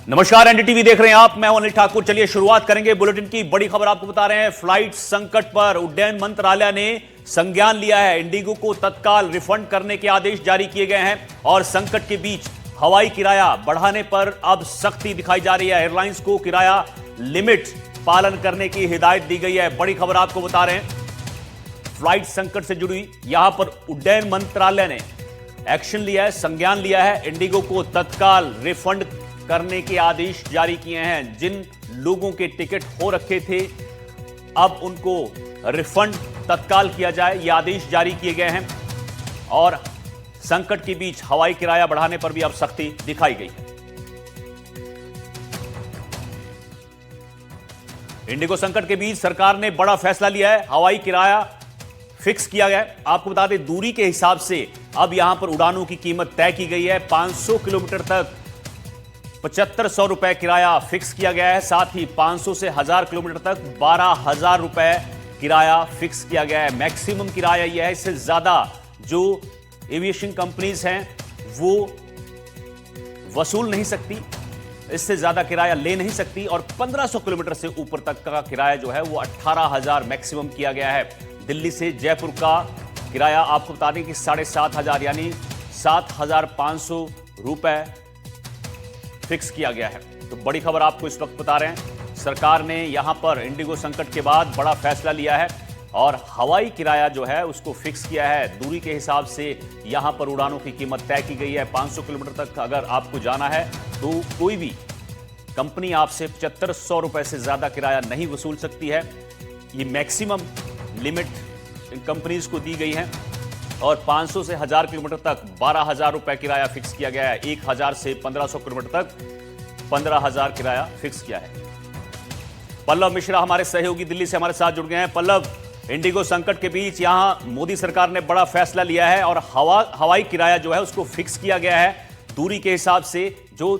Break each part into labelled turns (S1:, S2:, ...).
S1: नमस्कार, एनडीटीवी देख रहे हैं आप। मैं हूं अनिल ठाकुर। चलिए शुरुआत करेंगे बुलेटिन की। बड़ी खबर आपको बता रहे हैं। फ्लाइट संकट पर उड्डयन मंत्रालय ने संज्ञान लिया है। इंडिगो को तत्काल रिफंड करने के आदेश जारी किए गए हैं और संकट के बीच हवाई किराया बढ़ाने पर अब सख्ती दिखाई जा रही है। एयरलाइंस को किराया लिमिट पालन करने की हिदायत दी गई है। बड़ी खबर आपको बता रहे हैं। फ्लाइट संकट से जुड़ी यहां पर उड्डयन मंत्रालय ने एक्शन लिया है, संज्ञान लिया है। इंडिगो को तत्काल रिफंड करने के आदेश जारी किए हैं। जिन लोगों के टिकट हो रखे थे अब उनको रिफंड तत्काल किया जाए, ये आदेश जारी किए गए हैं। और संकट के बीच हवाई किराया बढ़ाने पर भी अब सख्ती दिखाई गई है। इंडिगो संकट के बीच सरकार ने बड़ा फैसला लिया है। हवाई किराया फिक्स किया गया है। आपको बता दें, दूरी के हिसाब से अब यहां पर उड़ानों की कीमत तय की गई है। 500 किलोमीटर तक 7500 रुपए किराया फिक्स किया गया है। साथ ही 500 से 1000 किलोमीटर तक 12,000 रुपए किराया फिक्स किया गया है। मैक्सिमम किराया यह है। इससे ज्यादा जो एविएशन कंपनीज हैं वो वसूल नहीं सकती, इससे ज्यादा किराया ले नहीं सकती। और 1500 किलोमीटर से ऊपर तक का किराया जो है वो 18,000 मैक्सिमम किया गया है। दिल्ली से जयपुर का किराया आपको बता दें कि 7,500 यानी 7,500 रुपए फिक्स किया गया है। तो बड़ी खबर आपको इस वक्त बता रहे हैं। सरकार ने यहां पर इंडिगो संकट के बाद बड़ा फैसला लिया है और हवाई किराया जो है उसको फिक्स किया है। दूरी के हिसाब से यहां पर उड़ानों की कीमत तय की गई है। 500 किलोमीटर तक अगर आपको जाना है तो कोई भी कंपनी आपसे 7500 रुपए से ज्यादा किराया नहीं वसूल सकती है। ये मैक्सिमम लिमिट इन कंपनीज को दी गई है। और 500 से 1000 किलोमीटर तक 12,000 रुपए किराया फिक्स किया गया है। 1000 से 1500 किलोमीटर तक 15,000 किराया फिक्स किया है। पल्लव मिश्रा हमारे सहयोगी दिल्ली से हमारे साथ जुड़ गए हैं। पल्लव, इंडिगो संकट के बीच यहां मोदी सरकार ने बड़ा फैसला लिया है और हवाई किराया जो है उसको फिक्स किया गया है। दूरी के हिसाब से जो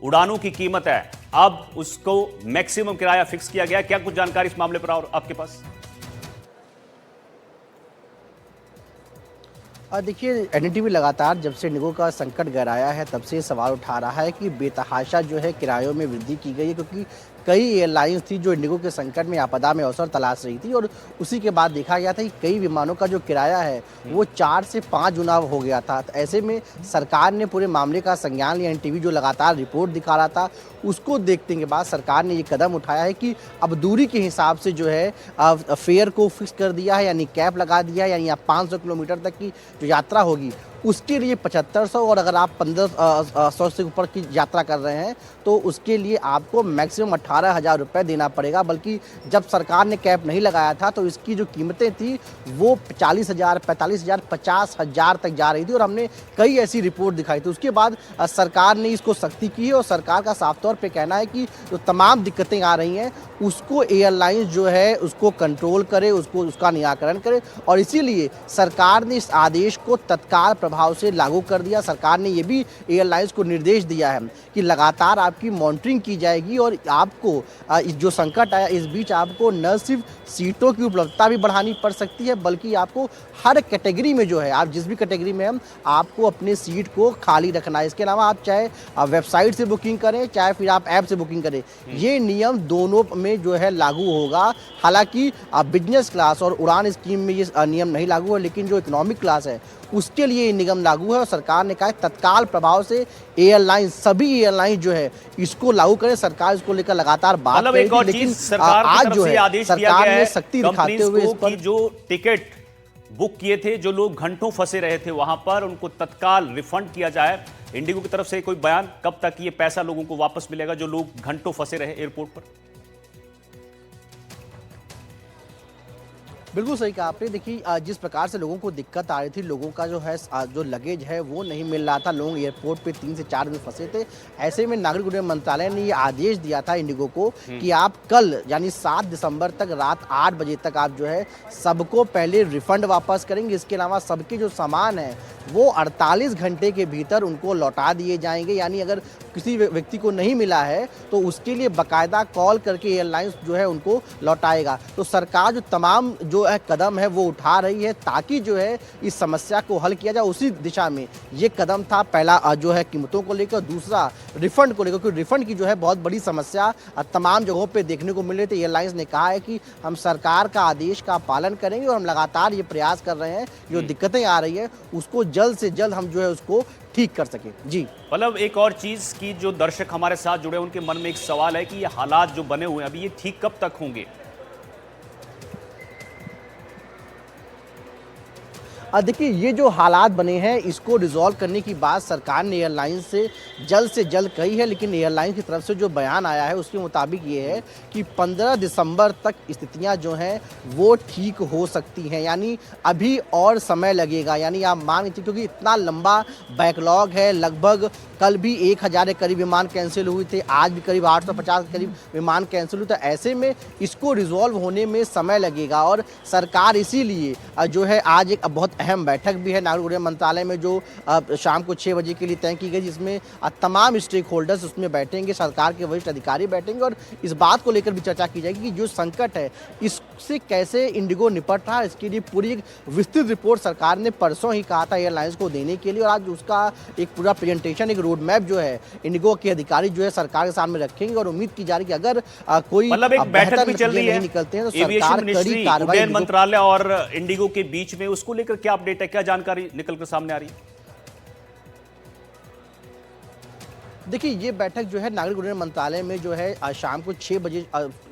S1: उड़ानों की कीमत है अब उसको मैक्सिमम किराया फिक्स किया गया है। क्या कुछ जानकारी इस मामले पर और आपके पास?
S2: देखिए, एनडीटीवी लगातार जब से इंडिगो का संकट गहराया है तब से सवाल उठा रहा है कि बेतहाशा जो है किरायों में वृद्धि की गई है, क्योंकि कई एयरलाइंस थी जो इंडिगो के संकट में आपदा में अवसर तलाश रही थी और उसी के बाद देखा गया था कि कई विमानों का जो किराया है वो 4 से 5 गुना हो गया था। तो ऐसे में सरकार ने पूरे मामले का संज्ञान लिया। एनडीटीवी जो लगातार रिपोर्ट दिखा रहा था उसको देखने के बाद सरकार ने ये कदम उठाया है कि अब दूरी के हिसाब से जो है फेयर को फिक्स कर दिया है, यानी कैप लगा दिया है। यानी आप 500 किलोमीटर तक की जो यात्रा होगी उसके लिए 7500 और अगर आप 1500 से ऊपर की यात्रा कर रहे हैं तो उसके लिए आपको मैक्सिमम 18,000 रुपये देना पड़ेगा। बल्कि जब सरकार ने कैप नहीं लगाया था तो इसकी जो कीमतें थी वो 40,000, 45,000, 50,000 तक जा रही थी और हमने कई ऐसी रिपोर्ट दिखाई थी। उसके बाद सरकार ने इसको सख्ती की है और सरकार का साफ तौर पे कहना है कि जो तमाम दिक्कतें आ रही हैं उसको एयरलाइंस जो है उसको कंट्रोल करे, उसका निराकरण करे। और इसीलिए सरकार ने इस आदेश को तत्काल प्रभाव से लागू कर दिया। सरकार ने ये भी एयरलाइंस को निर्देश दिया है कि लगातार आपकी मॉनिटरिंग की जाएगी और आपको जो संकट आया इस बीच आपको न सिर्फ सीटों की उपलब्धता भी बढ़ानी पड़ सकती है बल्कि आपको हर कैटेगरी में जो है, आप जिस भी कैटेगरी में हैं, आपको अपने सीट को खाली रखना है। इसके अलावा आप चाहे वेबसाइट से बुकिंग करें चाहे फिर आप ऐप से बुकिंग करें, ये नियम दोनों में जो है लागू होगा। हालांकि बिजनेस क्लास और उड़ान स्कीम में ये नियम नहीं लागू है, लेकिन जो इकोनॉमिक क्लास है उसके लिए ये नियम लागू है। और सरकार ने कहा है तत्काल प्रभाव से एयरलाइंस, सभी एयरलाइंस जो है इसको लागू करें। सरकार इसको लेकर लगातार बात कर रही थी, लेकिन आज जो है सरकार ने सख्ती दिखाते हुए इस पर
S1: जो टिकट बुक किए थे, जो लोग घंटों फंसे रहे थे वहां पर, उनको तत्काल रिफंड किया जाए। इंडिगो की तरफ से कोई बयान, कब तक ये पैसा लोगों को वापस मिलेगा जो लोग घंटों फंसे रहे एयरपोर्ट पर?
S2: बिल्कुल सही कहा आपने। देखिए, जिस प्रकार से लोगों को दिक्कत आ रही थी, लोगों का जो है जो लगेज है वो नहीं मिल रहा था, लोग एयरपोर्ट पे 3 से 4 दिन फंसे थे। ऐसे में नागरिक उड्डयन मंत्रालय ने ये आदेश दिया था इंडिगो को कि आप कल यानी 7 दिसंबर तक रात 8 बजे तक आप जो है सबको पहले रिफंड वापस करेंगे। इसके अलावा सबके जो सामान है वो 48 घंटे के भीतर उनको लौटा दिए जाएंगे। यानी अगर किसी व्यक्ति को नहीं मिला है तो उसके लिए बाकायदा कॉल करके एयरलाइंस जो है उनको लौटाएगा। तो सरकार जो तमाम जो है कदम है वो उठा रही है ताकि जो है इस समस्या को हल किया जाए। उसी दिशा में ये कदम था, पहला जो है कीमतों को लेकर, दूसरा रिफंड को लेकर, क्योंकि रिफंड की जो है बहुत बड़ी समस्या तमाम जगहों पे देखने को मिल रही थी। एयरलाइंस ने कहा है कि हम सरकार का आदेश का पालन करेंगे और हम लगातार ये प्रयास कर रहे हैं, जो दिक्कतें आ रही है उसको जल्द से जल्द हम जो है उसको ठीक कर सके। जी
S1: मतलब एक और चीज की जो दर्शक हमारे साथ जुड़े उनके मन में एक सवाल है कि ये हालात जो बने हुए हैं अभी ये ठीक कब तक होंगे?
S2: देखिए, ये जो हालात बने हैं इसको रिजॉल्व करने की बात सरकार ने एयरलाइंस से जल्द कही है, लेकिन एयरलाइन की तरफ से जो बयान आया है उसके मुताबिक ये है कि 15 दिसंबर तक स्थितियां जो हैं वो ठीक हो सकती हैं, यानी अभी और समय लगेगा। यानी आप मान लीजिए, क्योंकि इतना लंबा बैकलॉग है, लगभग कल भी 1000 के करीब विमान कैंसिल हुए थे, आज भी करीब 850 के करीब विमान कैंसिल हुए, तो ऐसे में इसको रिजॉल्व होने में समय लगेगा। और सरकार इसीलिए जो है आज एक बहुत अहम बैठक भी है नागरिक उड्डयन मंत्रालय में, जो शाम को 6 बजे के लिए तय की गई, जिसमें तमाम स्टेक होल्डर्स उसमें बैठेंगे, सरकार के वरिष्ठ अधिकारी बैठेंगे और इस बात को लेकर भी चर्चा की जाएगी कि जो संकट है इससे कैसे इंडिगो निपट रहा है। इसके लिए पूरी एक विस्तृत रिपोर्ट सरकार ने परसों ही कहा था एयरलाइंस को देने के लिए, और आज उसका एक पूरा प्रेजेंटेशन, एक रोड मैप जो है इंडिगो के अधिकारी जो है सरकार के सामने रखेंगे। और उम्मीद की जा रही है कि अगर कोई
S1: मतलब एक बैठक भी चल रही है
S2: निकलते हैं तो
S1: एविएशन
S2: सरकार कड़ी कार्रवाई,
S1: उड्डयन मंत्रालय और इंडिगो के बीच में, उसको लेकर क्या अपडेट है, क्या जानकारी निकल कर सामने आ रही है?
S2: देखिए, ये बैठक जो है नागरिक उड्डयन मंत्रालय में जो है शाम को 6 बजे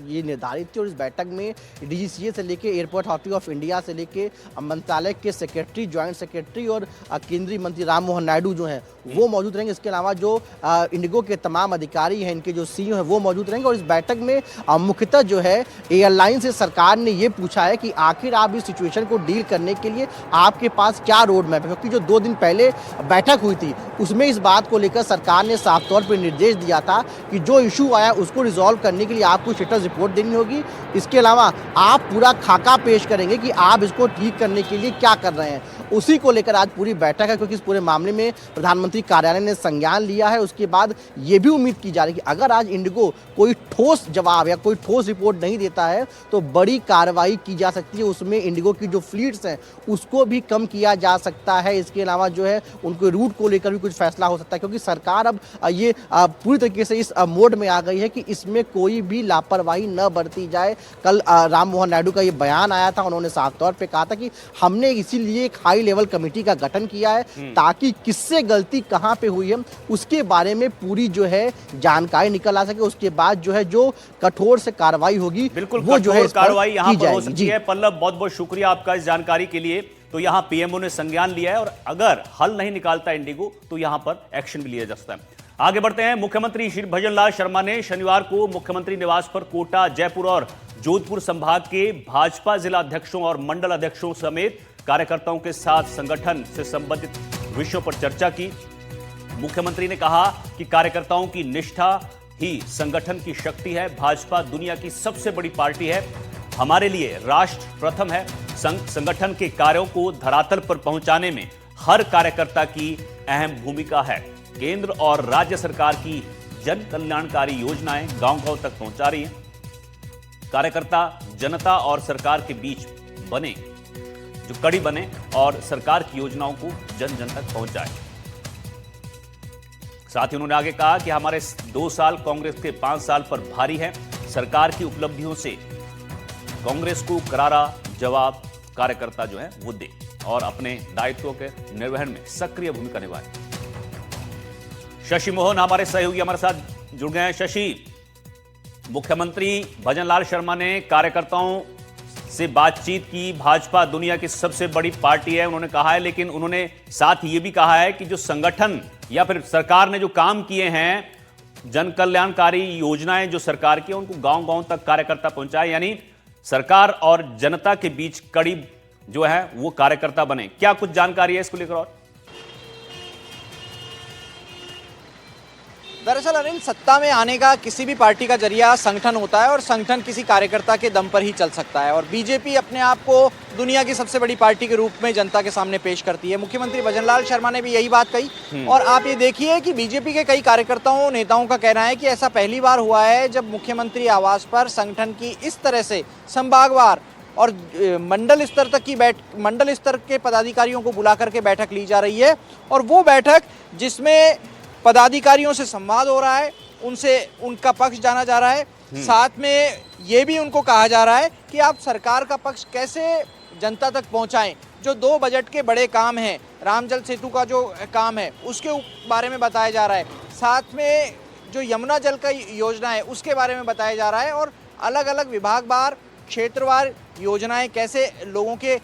S2: ये निर्धारित थी, और इस बैठक में डीजीसीए से लेके एयरपोर्ट अथॉरिटी ऑफ इंडिया से लेके मंत्रालय के सेक्रेटरी, ज्वाइंट सेक्रेटरी और केंद्रीय मंत्री राम मोहन नायडू जो हैं वो मौजूद रहेंगे। इसके अलावा जो इंडिगो के तमाम अधिकारी हैं, इनके जो सीईओ हैं वो मौजूद रहेंगे। और इस बैठक में मुख्यतः जो है एयरलाइन से सरकार ने ये पूछा है कि आखिर आप इस सिचुएशन को डील करने के लिए आपके पास क्या रोड मैप है, क्योंकि जो 2 दिन पहले बैठक हुई थी उसमें इस बात को लेकर सरकार ने साफ तौर पर निर्देश दिया था कि जो इशू आया उसको रिजॉल्व करने के लिए आपको स्टेटस रिपोर्ट देनी होगी। इसके अलावा आप पूरा खाका पेश करेंगे कि आप इसको ठीक करने के लिए क्या कर रहे हैं। उसी को लेकर आज पूरी बैठक है, क्योंकि इस पूरे मामले में प्रधानमंत्री कार्यालय ने संज्ञान लिया है। उसके बाद ये भी उम्मीद की जा रही है कि अगर आज इंडिगो कोई ठोस जवाब या कोई ठोस रिपोर्ट नहीं देता है तो बड़ी कार्रवाई की जा सकती है। उसमें इंडिगो की जो फ्लीट्स हैं उसको भी कम किया जा सकता है। इसके अलावा जो है उनके रूट को लेकर भी कुछ फैसला हो सकता है, क्योंकि सरकार अब ये पूरी तरीके से इस मोड में आ गई है कि इसमें कोई भी लापरवाही न बरती जाए। कल राम मोहन नायडू का ये बयान आया था, उन्होंने साफ तौर पे कहा था कि हमने इसीलिए एक हाई लेवल कमेटी का गठन किया है ताकि किससे गलती कहां पे हुई है उसके बारे में पूरी जो है जानकारी निकल आ सके। उसके बाद जो है जो कठोर से कार्रवाई होगी
S1: बिल्कुल
S2: वो जो है
S1: कार्रवाई यहां पर हो सकती है। पल्लव, बहुत बहुत शुक्रिया आपका इस जानकारी के लिए। तो यहां पीएमओ ने संज्ञान लिया है और अगर हल नहीं निकालता इंडिगो तो यहां पर एक्शन भी लिया जा सकता है। आगे बढ़ते हैं। मुख्यमंत्री श्री भजनलाल शर्मा ने शनिवार को मुख्यमंत्री निवास पर कोटा, जयपुर और जोधपुर संभाग के भाजपा जिला अध्यक्षों और मंडल अध्यक्षों समेत कार्यकर्ताओं के साथ संगठन से संबंधित विषयों पर चर्चा की। मुख्यमंत्री ने कहा कि कार्यकर्ताओं की निष्ठा ही संगठन की शक्ति है। भाजपा दुनिया की सबसे बड़ी पार्टी है, हमारे लिए राष्ट्र प्रथम है। संगठन के कार्यों को धरातल पर पहुंचाने में हर कार्यकर्ता की अहम भूमिका है। केंद्र और राज्य सरकार की जन कल्याणकारी योजनाएं गांव-गांव तक पहुंचा रही हैं। कार्यकर्ता जनता और सरकार के बीच बने, जो कड़ी बने और सरकार की योजनाओं को जन जन तक पहुंचाए। साथ ही उन्होंने आगे कहा कि हमारे 2 साल कांग्रेस के 5 साल पर भारी है। सरकार की उपलब्धियों से कांग्रेस को करारा जवाब कार्यकर्ता जो है वो दे और अपने दायित्वों के निर्वहन में सक्रिय भूमिका निभाए। शशि मोहन हमारे सहयोगी हमारे साथ जुड़ गए हैं। शशि, मुख्यमंत्री भजनलाल शर्मा ने कार्यकर्ताओं से बातचीत की। भाजपा दुनिया की सबसे बड़ी पार्टी है उन्होंने कहा है, लेकिन उन्होंने साथ ये भी कहा है कि जो संगठन या फिर सरकार ने जो काम किए हैं, जन कल्याणकारी योजनाएं जो सरकार की, उनको गांव-गांव तक कार्यकर्ता पहुंचाए, यानी सरकार और जनता के बीच कड़ी जो है वो कार्यकर्ता बने। क्या कुछ जानकारी है इसको लेकर? और
S3: दरअसल अनिल, सत्ता में आने का किसी भी पार्टी का जरिया संगठन होता है और संगठन किसी कार्यकर्ता के दम पर ही चल सकता है। और बीजेपी अपने आप को दुनिया की सबसे बड़ी पार्टी के रूप में जनता के सामने पेश करती है। मुख्यमंत्री भजनलाल शर्मा ने भी यही बात कही और आप ये देखिए कि बीजेपी के कई कार्यकर्ताओं नेताओं का कहना है कि ऐसा पहली बार हुआ है जब मुख्यमंत्री आवास पर संगठन की इस तरह से संभागवार और मंडल स्तर के पदाधिकारियों को बुला करके बैठक ली जा रही है। और वो बैठक जिसमें पदाधिकारियों से संवाद हो रहा है, उनसे उनका पक्ष जाना जा रहा है, साथ में ये भी उनको कहा जा रहा है कि आप सरकार का पक्ष कैसे जनता तक पहुंचाएं। जो 2 बजट के बड़े काम हैं, राम जल सेतु का जो काम है उसके बारे में बताया जा रहा है, साथ में जो यमुना जल का योजना है उसके बारे में बताया जा रहा है, और अलग अलग विभागवार क्षेत्रवार योजनाएं कैसे लोगों के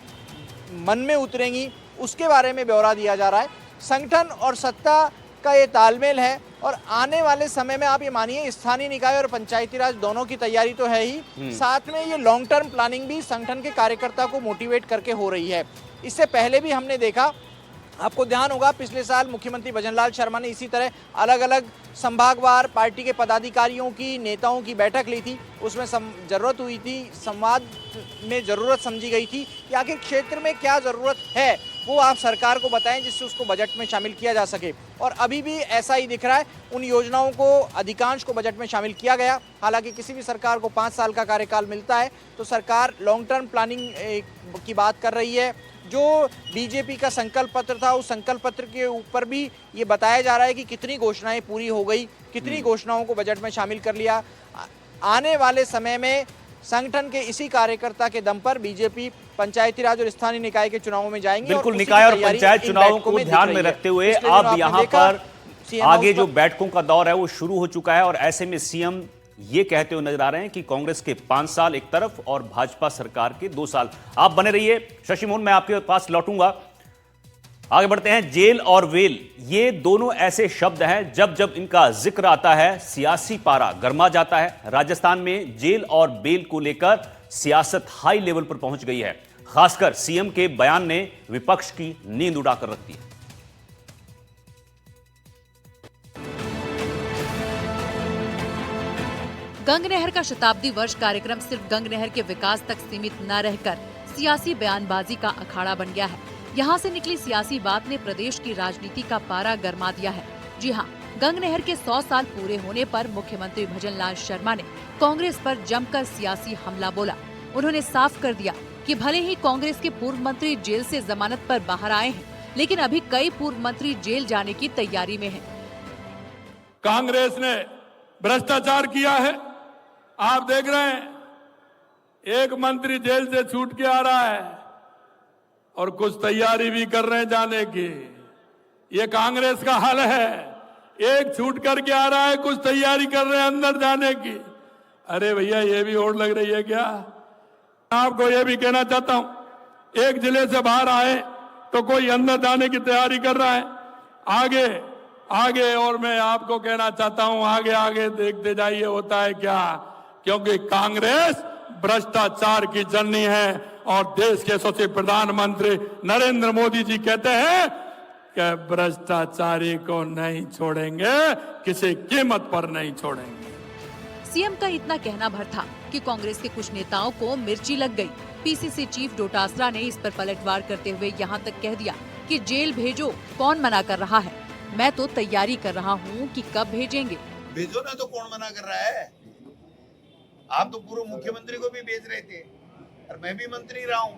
S3: मन में उतरेंगी उसके बारे में ब्यौरा दिया जा रहा है। संगठन और सत्ता का ये तालमेल है और आने वाले समय में आप ये मानिए स्थानीय निकाय और पंचायती राज दोनों की तैयारी तो है ही, साथ में ये लॉन्ग टर्म प्लानिंग भी संगठन के कार्यकर्ता को मोटिवेट करके हो रही है। इससे पहले भी हमने देखा, आपको ध्यान होगा, पिछले साल मुख्यमंत्री भजनलाल शर्मा ने इसी तरह अलग अलग संभागवार पार्टी के पदाधिकारियों की, नेताओं की बैठक ली थी। उसमें जरूरत हुई थी, संवाद में ज़रूरत समझी गई थी कि आखिर क्षेत्र में क्या ज़रूरत है वो आप सरकार को बताएं जिससे उसको बजट में शामिल किया जा सके। और अभी भी ऐसा ही दिख रहा है, उन योजनाओं को अधिकांश को बजट में शामिल किया गया। हालांकि किसी भी सरकार को 5 साल का कार्यकाल मिलता है तो सरकार लॉन्ग टर्म प्लानिंग की बात कर रही है। जो बीजेपी का संकल्प पत्र था उस संकल्प पत्र के ऊपर भी ये बताया जा रहा है कि कितनी घोषणाएं पूरी हो गई, कितनी घोषणाओं को बजट में शामिल कर लिया। आने वाले समय में संगठन के इसी कार्यकर्ता के दम पर बीजेपी पंचायती राज और स्थानीय निकाय के चुनावों में जाएंगे।
S1: बिल्कुल, निकाय और पंचायत चुनावों को ध्यान में रखते हुए अब यहाँ पर आगे जो बैठकों का दौर है वो शुरू हो चुका है और ऐसे में सीएम ये कहते हुए नजर आ रहे हैं कि कांग्रेस के 5 साल एक तरफ और भाजपा सरकार के 2 साल। आप बने रहिए शशि मोहन, मैं आपके पास लौटूंगा। आगे बढ़ते हैं। जेल और वेल, ये दोनों ऐसे शब्द हैं जब जब इनका जिक्र आता है सियासी पारा गर्मा जाता है। राजस्थान में जेल और बेल को लेकर सियासत हाई लेवल पर पहुंच गई है। खासकर सीएम के बयान ने विपक्ष की नींद उड़ाकर रख दी है।
S4: गंग नहर का शताब्दी वर्ष कार्यक्रम सिर्फ गंग नहर के विकास तक सीमित न रहकर सियासी बयानबाजी का अखाड़ा बन गया है। यहाँ से निकली सियासी बात ने प्रदेश की राजनीति का पारा गरमा दिया है। जी हाँ, गंग नहर के 100 साल पूरे होने पर मुख्यमंत्री भजनलाल शर्मा ने कांग्रेस पर जमकर सियासी हमला बोला। उन्होंने साफ कर दिया कि भले ही कांग्रेस के पूर्व मंत्री जेल से जमानत पर बाहर आए हैं, लेकिन अभी कई पूर्व मंत्री जेल जाने की तैयारी में हैं।
S5: कांग्रेस ने भ्रष्टाचार किया है, आप देख रहे हैं। एक मंत्री जेल से छूट के आ रहा है और कुछ तैयारी भी कर रहे हैं जाने की। ये कांग्रेस का हाल है, एक छूट करके आ रहा है, कुछ तैयारी कर रहे हैं अंदर जाने की। अरे भैया, ये भी होड़ लग रही है क्या? आपको ये भी कहना चाहता हूं, एक जिले से बाहर आए तो कोई अंदर जाने की तैयारी कर रहा है। आगे आगे और मैं आपको कहना चाहता हूं, आगे आगे देखते जाइए होता है क्या, क्योंकि कांग्रेस भ्रष्टाचार की जननी है और देश के यशस्वी प्रधानमंत्री नरेंद्र मोदी जी कहते हैं कि भ्रष्टाचारी को नहीं छोड़ेंगे, किसी कीमत पर नहीं छोड़ेंगे।
S4: सीएम का इतना कहना भर था कि कांग्रेस के कुछ नेताओं को मिर्ची लग गई। पीसीसी चीफ डोटासरा ने इस पर पलटवार करते हुए यहाँ तक कह दिया कि जेल भेजो, कौन मना कर रहा है? मैं तो तैयारी कर रहा हूँ कि कब भेजेंगे।
S6: भेजो ना, तो कौन मना कर रहा है? आप तो पूर्व मुख्यमंत्री को भी भेज रहे थे और मैं भी मंत्री रहा हूं।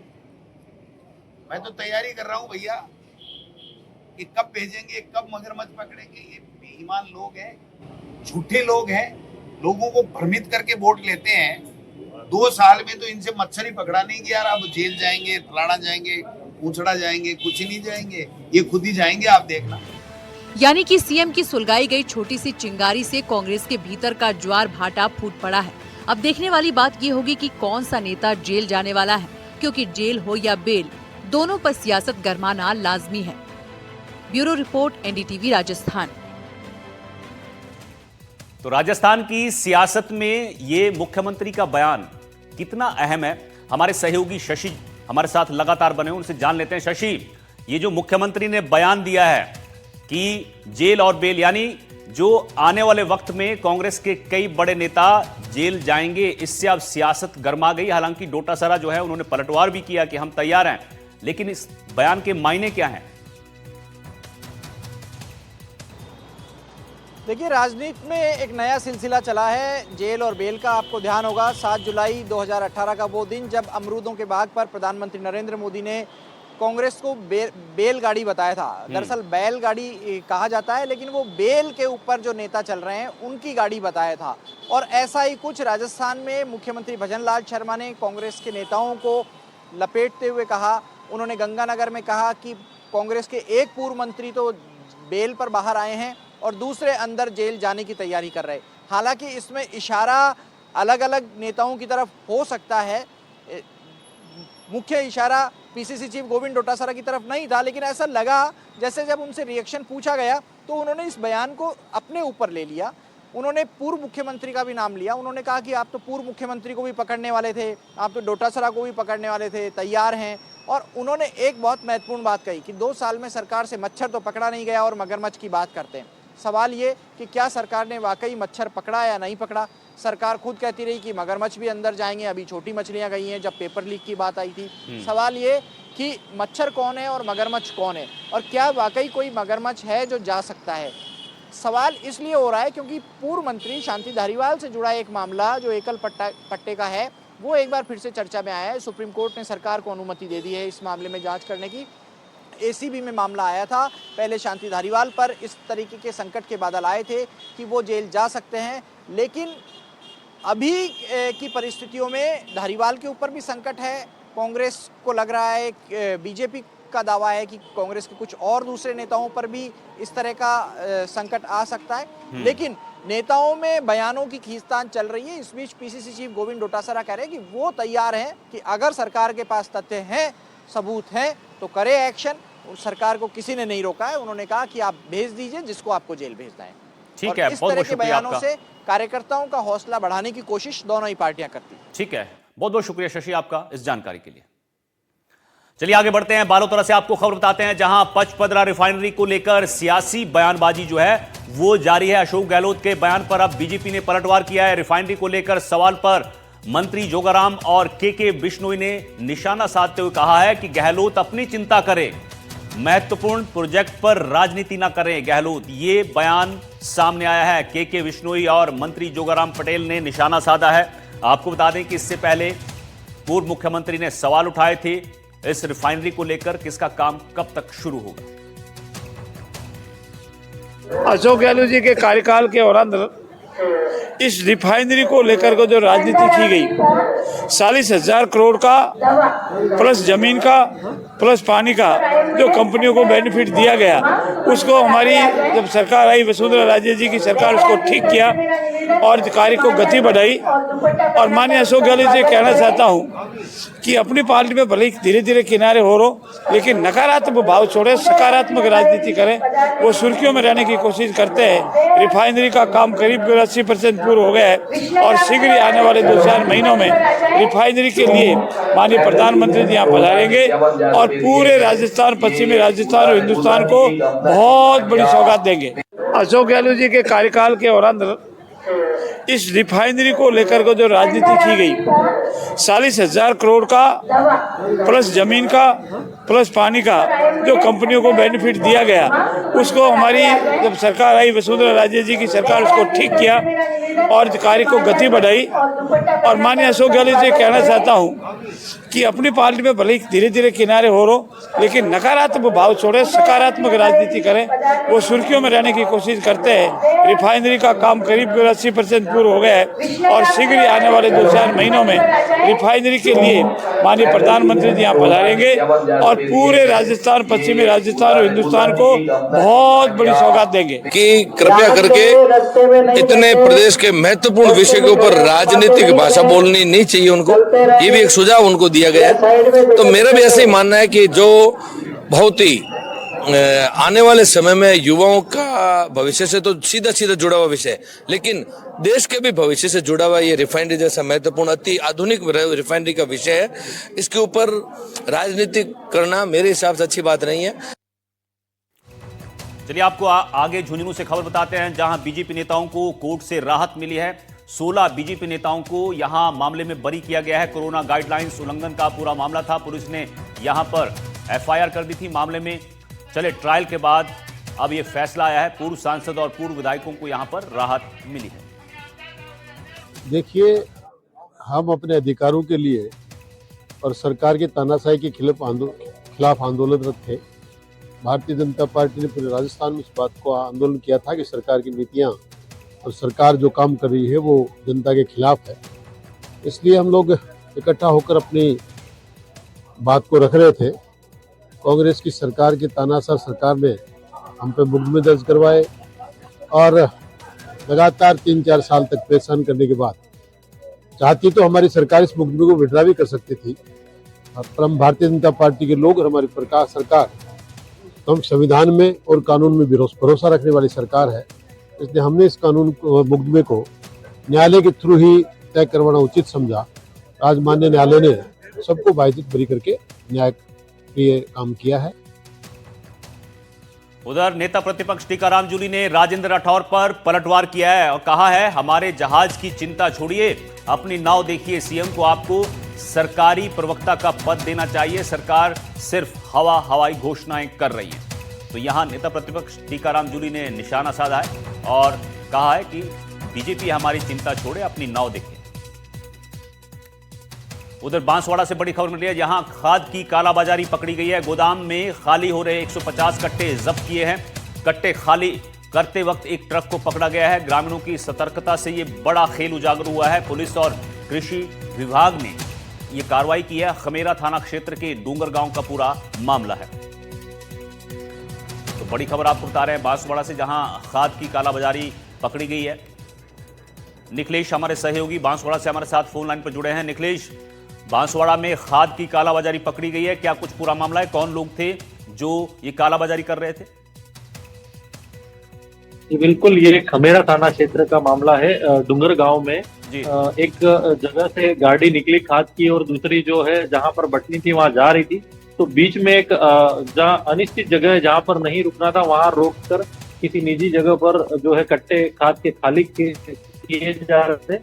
S6: मैं तो तैयारी कर रहा हूं भैया कि कब भेजेंगे, कब मगरमच्छ पकड़ेंगे। ये बेईमान लोग हैं, झूठे लोग हैं, लोगों को भ्रमित करके वोट लेते हैं। 2 साल में तो इनसे मच्छर ही पकड़ा नहीं गया। अब जेल जाएंगे, फलाना जाएंगे, पूछड़ा जाएंगे, कुछ ही नहीं जाएंगे, ये खुद ही जाएंगे, आप देखना।
S4: यानी कि सीएम की सुलगाई गई छोटी सी चिंगारी से कांग्रेस के भीतर का ज्वार भाटा फूट पड़ा है। अब देखने वाली बात ये होगी कि कौन सा नेता जेल जाने वाला है, क्योंकि जेल हो या बेल, दोनों पर सियासत गरमाना लाजमी है। Bureau report, NDTV Rajasthan.
S1: तो राजस्थान की सियासत में ये मुख्यमंत्री का बयान कितना अहम है, हमारे सहयोगी शशि हमारे साथ लगातार बने, उनसे जान लेते हैं। शशि, ये जो मुख्यमंत्री ने बयान दिया है कि जेल और बेल, यानी जो आने वाले वक्त में कांग्रेस के कई बड़े नेता जेल जाएंगे, इससे अब सियासत गर्मा गई। हालांकि डोटासरा जो है उन्होंने पलटवार भी किया कि हम तैयार हैं, लेकिन इस बयान के मायने क्या हैं?
S3: देखिए, राजनीति में एक नया सिलसिला चला है जेल और बेल का। आपको ध्यान होगा 7 जुलाई 2018 का वो दिन जब अमरूदों के बाग पर प्रधानमंत्री नरेंद्र मोदी ने कांग्रेस को बैलगाड़ी बताया था। दरअसल बैलगाड़ी कहा जाता है, लेकिन वो बेल के ऊपर जो नेता चल रहे हैं उनकी गाड़ी बताया था। और ऐसा ही कुछ राजस्थान में मुख्यमंत्री भजनलाल शर्मा ने कांग्रेस के नेताओं को लपेटते हुए कहा। उन्होंने गंगानगर में कहा कि कांग्रेस के एक पूर्व मंत्री तो बेल पर बाहर आए हैं और दूसरे अंदर जेल जाने की तैयारी कर रहे। हालांकि इसमें इशारा अलग अलग नेताओं की तरफ हो सकता है, मुख्य इशारा पीसीसी चीफ गोविंद डोटासरा की तरफ नहीं था, लेकिन ऐसा लगा जैसे जब उनसे रिएक्शन पूछा गया तो उन्होंने इस बयान को अपने ऊपर ले लिया। उन्होंने पूर्व मुख्यमंत्री का भी नाम लिया। उन्होंने कहा कि आप तो पूर्व मुख्यमंत्री को भी पकड़ने वाले थे, आप तो डोटासरा को भी पकड़ने वाले थे, तैयार हैं। और उन्होंने एक बहुत महत्वपूर्ण बात कही कि 2 साल में सरकार से मच्छर तो पकड़ा नहीं गया और मगरमच्छ की बात करते हैं। सवाल ये कि क्या सरकार ने वाकई मच्छर पकड़ा या नहीं पकड़ा। सरकार खुद कहती रही कि मगरमच्छ भी अंदर जाएंगे, अभी छोटी मछलियां गई हैं जब पेपर लीक की बात आई थी। सवाल ये कि मच्छर कौन है और मगरमच्छ कौन है, और क्या वाकई कोई मगरमच्छ है जो जा सकता है। सवाल इसलिए हो रहा है क्योंकि पूर्व मंत्री शांति धारीवाल से जुड़ा एक मामला जो एकल पट्टे का है वो एक बार फिर से चर्चा में आया है। सुप्रीम कोर्ट ने सरकार को अनुमति दे दी है इस मामले में जांच करने की। एसीबी में मामला आया था, पहले शांति धारीवाल पर इस तरीके के संकट के बादल आए थे कि वो जेल जा सकते हैं, लेकिन अभी की परिस्थितियों में धारीवाल के ऊपर भी संकट है। कांग्रेस को लग रहा है, बीजेपी का दावा है कि कांग्रेस के कुछ और दूसरे नेताओं पर भी इस तरह का संकट आ सकता है। लेकिन नेताओं में बयानों की खींचतान चल रही है। इस बीच पीसीसी चीफ गोविंद डोटासरा कह रहे हैं कि वो तैयार हैं कि अगर सरकार के पास तथ्य हैं, सबूत हैं, तो करे एक्शन। सरकार को किसी ने नहीं रोका है। उन्होंने कहा कि आप भेज दीजिए जिसको आपको जेल भेजना है।
S1: ठीक है,
S3: इस तरह के बयानों से कार्यकर्ताओं का हौसला बढ़ाने की कोशिश दोनों ही पार्टियां करती हैं।
S1: ठीक है, बहुत बहुत शुक्रिया शशि आपका इस जानकारी के लिए। चलिए आगे बढ़ते हैं। बालोतरा से आपको खबर बताते हैं, जहां पचपदरा रिफाइनरी को लेकर सियासी बयानबाजी जो है वो जारी है। अशोक गहलोत के बयान पर अब बीजेपी ने पलटवार किया है। रिफाइनरी को लेकर सवाल पर मंत्री जोगाराम और के बिश्नोई ने निशाना साधते हुए कहा है कि गहलोत अपनी चिंता करें, महत्वपूर्ण प्रोजेक्ट पर राजनीति ना करें गहलोत। ये बयान सामने आया है। के बिश्नोई और मंत्री जोगाराम पटेल ने निशाना साधा है। आपको बता दें कि इससे पहले पूर्व मुख्यमंत्री ने सवाल उठाए थे इस रिफाइनरी को लेकर कि इसका काम कब तक शुरू होगा।
S7: अशोक गहलोत जी के कार्यकाल के दौरान इस रिफाइनरी को लेकर के जो राजनीति की गई, 40,000 करोड़ का प्लस जमीन का प्लस पानी का जो कंपनियों को बेनिफिट दिया गया, उसको हमारी जब सरकार आई वसुंधरा राजे जी की सरकार, उसको ठीक किया और कार्य को गति बढ़ाई। और माननीय अशोक गहलोत जी कहना चाहता हूँ कि अपनी पार्टी में भले ही धीरे धीरे किनारे हो रहो, लेकिन नकारात्मक भाव छोड़े, सकारात्मक राजनीति करें। वो सुर्खियों में रहने की कोशिश करते हैं। रिफाइनरी का काम करीब 80% पूरा हो गया है और शीघ्र ही आने वाले 2-4 महीनों में रिफाइनरी के लिए माननीय प्रधानमंत्री जी यहाँ पधारेंगे और पूरे राजस्थान, पश्चिमी राजस्थान और हिंदुस्तान को बहुत बड़ी सौगात देंगे। अशोक गहलोत जी के कार्यकाल के दौरान इस रिफाइनरी को लेकर के जो राजनीति की गई, 40,000 करोड़ का प्लस जमीन का प्लस पानी का जो कंपनियों को बेनिफिट दिया गया, उसको हमारी जब सरकार आई वसुंधरा राजे जी की सरकार, उसको ठीक किया और कार्य को गति बढ़ाई। और माननीय अशोक गहलोत जी कहना चाहता हूँ कि अपनी पार्टी में भले ही धीरे धीरे किनारे हो रहो, लेकिन नकारात्मक भाव छोड़े, सकारात्मक राजनीति करें। वो सुर्खियों में रहने की कोशिश करते हैं। रिफाइनरी का काम करीब 80% पूरा हो गया है और शीघ्र ही आने वाले 2-4 महीनों में रिफाइनरी के लिए माननीय प्रधानमंत्री जी यहाँ पधारेंगे और पूरे राजस्थान, पश्चिमी राजस्थान और हिंदुस्तान को बहुत बड़ी सौगात देंगे।
S8: कि कृपया करके इतने प्रदेश के महत्वपूर्ण विषय के ऊपर राजनीतिक भाषा बोलनी नहीं चाहिए उनको। ये भी एक सुझाव उनको दिया गया है। तो मेरा भी ऐसा ही मानना है कि जो बहुत ही आने वाले समय में युवाओं का भविष्य से तो सीधा सीधा जुड़ा हुआ विषय है, लेकिन देश के भी भविष्य से जुड़ा हुआ ये रिफाइनरी जैसा महत्वपूर्ण, अति आधुनिक रिफाइनरी का विषय है। इसके ऊपर राजनीति करना मेरे हिसाब से अच्छी बात नहीं है।
S1: चलिए आपको आगे झुंझुनू से खबर बताते हैं, जहां बीजेपी नेताओं को कोर्ट से राहत मिली है। 16 बीजेपी नेताओं को यहां मामले में बरी किया गया है। कोरोना गाइडलाइंस उल्लंघन का पूरा मामला था। पुलिस ने यहां पर एफआईआर कर दी थी मामले में। चले ट्रायल के बाद अब यह फैसला आया है। पूर्व सांसद और पूर्व विधायकों को यहां पर राहत मिली है।
S9: देखिए, हम अपने अधिकारों के लिए और सरकार के तानाशाही के खिलाफ आंदोलनरत थे। भारतीय जनता पार्टी ने पूरे राजस्थान में इस बात को आंदोलन किया था कि सरकार की नीतियां और सरकार जो काम कर रही है वो जनता के खिलाफ है। इसलिए हम लोग इकट्ठा होकर अपनी बात को रख रहे थे। कांग्रेस की सरकार के तानाशाह सरकार ने हम पे मुकदमे दर्ज करवाए और लगातार 3-4 साल तक परेशान करने के बाद चाहती तो हमारी सरकार इस मुकदमे को विड्रा भी कर सकती थी, पर हम भारतीय जनता पार्टी के लोग और हमारी सरकार हम संविधान में और कानून में भरोसा रखने वाली सरकार है। इसलिए हमने इस कानून मुकदमे को न्यायालय के थ्रू ही तय करवाना उचित समझा। आज माननीय न्यायालय ने सबको बाइज्जत बरी करके न्याय प्रिय काम किया है।
S1: उधर नेता प्रतिपक्ष टीकाराम जूली ने राजेंद्र राठौर पर पलटवार किया है और कहा है, हमारे जहाज की चिंता छोड़िए, अपनी नाव देखिए। सीएम को आपको सरकारी प्रवक्ता का पद देना चाहिए। सरकार सिर्फ हवाई घोषणाएं कर रही है। तो यहां नेता प्रतिपक्ष टीकाराम जूली ने निशाना साधा है और कहा है कि बीजेपी हमारी चिंता छोड़े, अपनी नाव देखे। उधर बांसवाड़ा से बड़ी खबर मिली है, जहां खाद की कालाबाजारी पकड़ी गई है। गोदाम में खाली हो रहे 150 कट्टे जब्त किए हैं। कट्टे खाली करते वक्त एक ट्रक को पकड़ा गया है। ग्रामीणों की सतर्कता से यह बड़ा खेल उजागर हुआ है। पुलिस और कृषि विभाग ने यह कार्रवाई की है। खमेरा थाना क्षेत्र के डूंगर गांव का पूरा मामला है। तो बड़ी खबर आपको बता रहे हैं बांसवाड़ा से, जहां खाद की कालाबाजारी पकड़ी गई है। निखिलेश हमारे सहयोगी बांसवाड़ा से हमारे साथ फोन लाइन पर जुड़े हैं। निखिलेश, बांसवाड़ा में खाद की कालाबाजारी पकड़ी गई है, क्या कुछ पूरा मामला है? कौन लोग थे जो ये कालाबाजारी कर रहे थे?
S10: बिल्कुल, ये खमेरा थाना क्षेत्र का मामला है। डूंगर गांव में एक जगह से गाड़ी निकली खाद की और दूसरी जो है जहां पर बटनी थी वहां जा रही थी। तो बीच में एक जहां अनिश्चित जगह है जहां पर नहीं रुकना था, वहां रोककर किसी निजी जगह पर जो है कट्टे खाद के खाली किए जा रहे थे,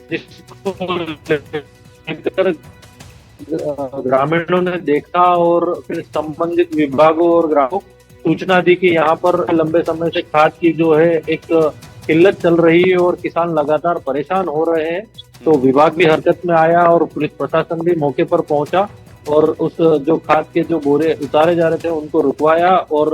S10: जिसको ग्रामीणों ने देखा और फिर संबंधित विभागों और ग्राहकों को सूचना दी कि यहाँ पर लंबे समय से खाद की जो है एक किल्लत चल रही है और किसान लगातार परेशान हो रहे हैं। तो विभाग भी हरकत में आया और पुलिस प्रशासन भी मौके पर पहुंचा और उस जो खाद के जो बोरे उतारे जा रहे थे उनको रुकवाया और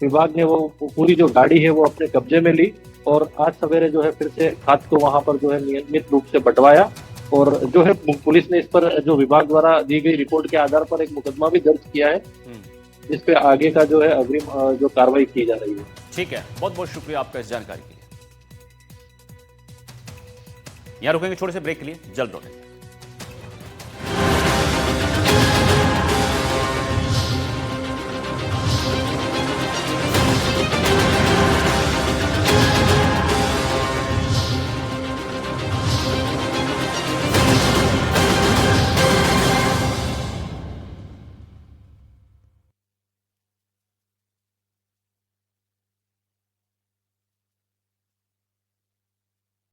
S10: विभाग ने वो पूरी जो गाड़ी है वो अपने कब्जे में ली और आज सवेरे जो है फिर से खाद को वहां पर जो है नियमित रूप से बंटवाया। और जो है पुलिस ने इस पर जो विभाग द्वारा दी गई रिपोर्ट के आधार पर एक मुकदमा भी दर्ज किया है, जिस पे आगे का जो है अग्रिम जो कार्रवाई की जा रही है।
S1: ठीक है, बहुत बहुत शुक्रिया आपका इस जानकारी के लिए। यहां रुकेंगे छोटे से ब्रेक के लिए, जल्द लौटेंगे।